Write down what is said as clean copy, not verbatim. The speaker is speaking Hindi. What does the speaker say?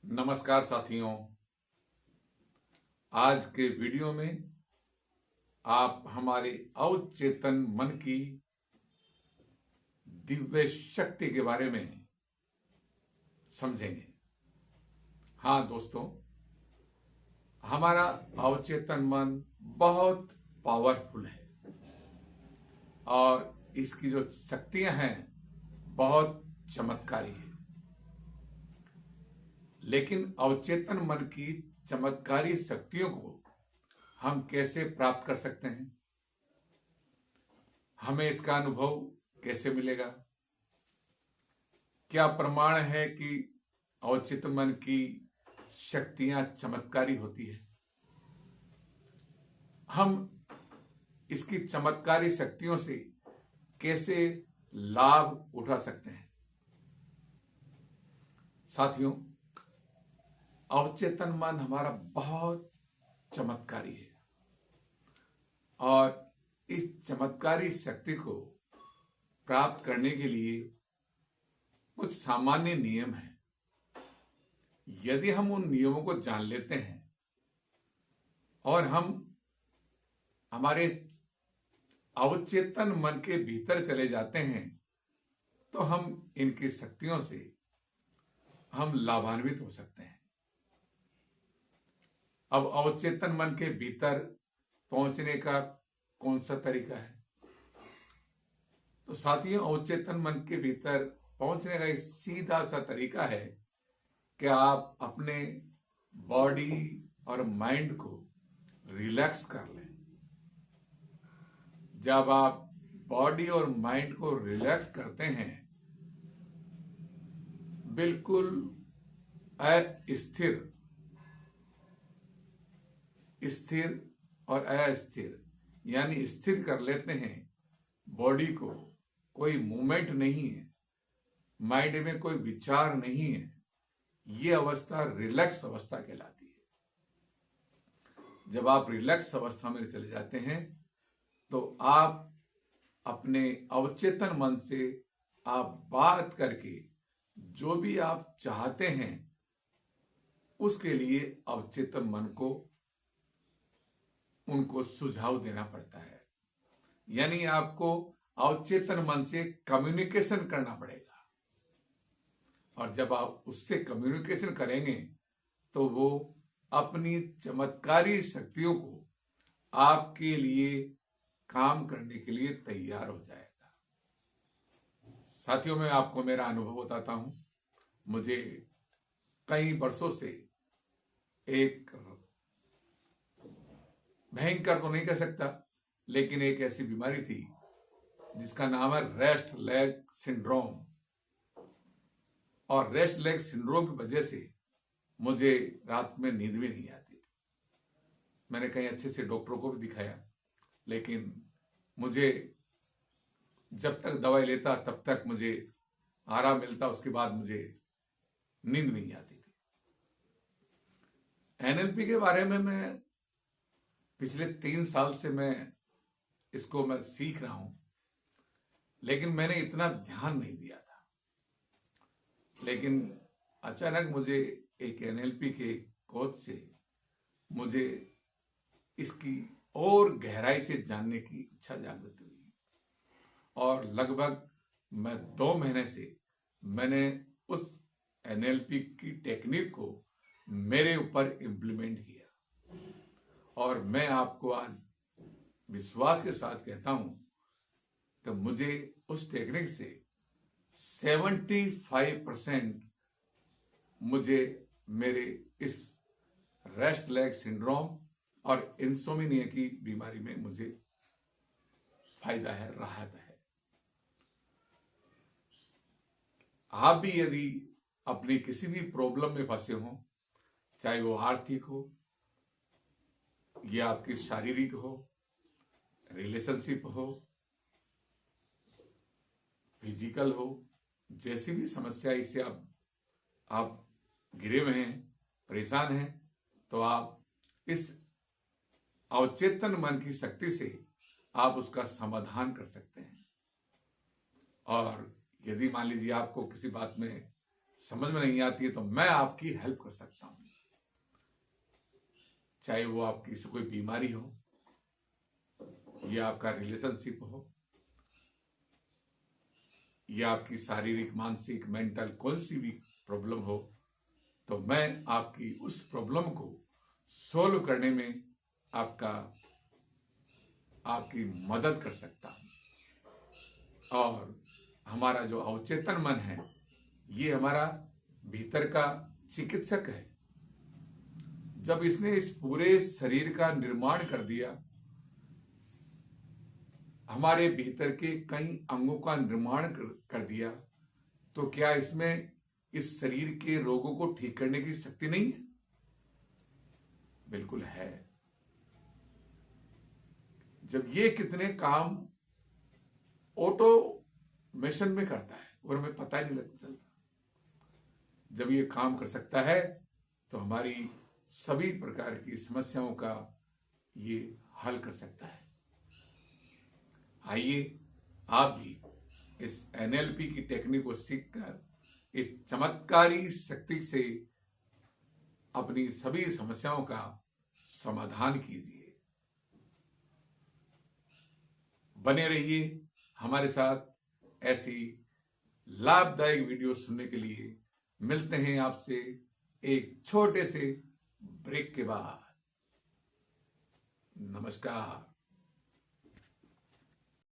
नमस्कार साथियों। आज के वीडियो में आप हमारे अवचेतन मन की दिव्य शक्ति के बारे में समझेंगे। हाँ दोस्तों, हमारा अवचेतन मन बहुत पावरफुल है और इसकी जो शक्तियां हैं बहुत चमत्कारी है। लेकिन अवचेतन मन की चमत्कारी शक्तियों को हम कैसे प्राप्त कर सकते हैं? हमें इसका अनुभव कैसे मिलेगा? क्या प्रमाण है कि अवचेतन मन की शक्तियां चमत्कारी होती है? हम इसकी चमत्कारी शक्तियों से कैसे लाभ उठा सकते हैं? साथियों, अवचेतन मन हमारा बहुत चमत्कारी है और इस चमत्कारी शक्ति को प्राप्त करने के लिए कुछ सामान्य नियम हैं। यदि हम उन नियमों को जान लेते हैं और हम हमारे अवचेतन मन के भीतर चले जाते हैं तो हम इनकी शक्तियों से हम लाभान्वित हो सकते हैं। अब अवचेतन मन के भीतर पहुंचने का कौन सा तरीका है? तो साथियों, अवचेतन मन के भीतर पहुंचने का एक सीधा सा तरीका है कि आप अपने बॉडी और माइंड को रिलैक्स कर लें। जब आप बॉडी और माइंड को रिलैक्स करते हैं, बिल्कुल स्थिर और अस्थिर यानी स्थिर कर लेते हैं बॉडी को, कोई मूवमेंट नहीं है, माइंड में कोई विचार नहीं है, ये अवस्था रिलैक्स अवस्था कहलाती है। जब आप रिलैक्स अवस्था में चले जाते हैं तो आप अपने अवचेतन मन से आप बात करके जो भी आप चाहते हैं उसके लिए अवचेतन मन को उनको सुझाव देना पड़ता है। यानी आपको अवचेतन मन से कम्युनिकेशन करना पड़ेगा और जब आप उससे कम्युनिकेशन करेंगे तो वो अपनी चमत्कारी शक्तियों को आपके लिए काम करने के लिए तैयार हो जाएगा। साथियों, मैं आपको मेरा अनुभव बताता हूं। मुझे कई वर्षों से एक भयंकर तो नहीं कह सकता, लेकिन एक ऐसी बीमारी थी जिसका नाम है रेस्ट लेग सिंड्रोम। और रेस्ट लेग सिंड्रोम की वजह से मुझे रात में नींद भी नहीं आती थी। मैंने कई अच्छे से डॉक्टरों को भी दिखाया, लेकिन मुझे जब तक दवाई लेता तब तक मुझे आराम मिलता, उसके बाद मुझे नींद नहीं आती थी। एनएलपी के बारे में मैं पिछले 3 साल से मैं सीख रहा हूं, लेकिन मैंने इतना ध्यान नहीं दिया था। लेकिन अचानक मुझे एक एनएलपी के कोच से मुझे इसकी और गहराई से जानने की इच्छा जागृत हुई और लगभग मैं 2 महीने से मैंने उस एनएलपी की टेक्निक को मेरे ऊपर इम्प्लीमेंट किया और मैं आपको आज विश्वास के साथ कहता हूं कि मुझे उस टेक्निक से 75% मुझे मेरे इस रेस्ट लेग सिंड्रोम और इंसोम्निया की बीमारी में मुझे फायदा है, राहत है। आप भी यदि अपनी किसी भी प्रॉब्लम में फंसे हो, चाहे वो आर्थिक हो या आपकी शारीरिक हो, रिलेशनशिप हो, फिजिकल हो, जैसी भी समस्या इससे आप घिरे हुए हैं, परेशान हैं, तो आप इस अवचेतन मन की शक्ति से आप उसका समाधान कर सकते हैं। और यदि मान लीजिए आपको किसी बात में समझ में नहीं आती है तो मैं आपकी हेल्प कर सकता हूं। चाहे वो आपकी से कोई बीमारी हो या आपका रिलेशनशिप हो या आपकी शारीरिक, मानसिक, मेंटल कौन सी भी प्रॉब्लम हो, तो मैं आपकी उस प्रॉब्लम को सोल्व करने में आपकी मदद कर सकता हूं। और हमारा जो अवचेतन मन है, ये हमारा भीतर का चिकित्सक है। जब इसने इस पूरे शरीर का निर्माण कर दिया, हमारे भीतर के कई अंगों का निर्माण कर दिया, तो क्या इसमें इस शरीर के रोगों को ठीक करने की शक्ति नहीं है? बिल्कुल है। जब ये कितने काम ऑटोमेशन में करता है और हमें पता ही नहीं लगता। जब ये काम कर सकता है तो हमारी सभी प्रकार की समस्याओं का ये हल कर सकता है। आइए आप भी इस एनएलपी की टेक्निक को सीखकर इस चमत्कारी शक्ति से अपनी सभी समस्याओं का समाधान कीजिए। बने रहिए हमारे साथ। ऐसी लाभदायक वीडियो सुनने के लिए मिलते हैं आपसे एक छोटे से ब्रेक के बाद। नमस्कार।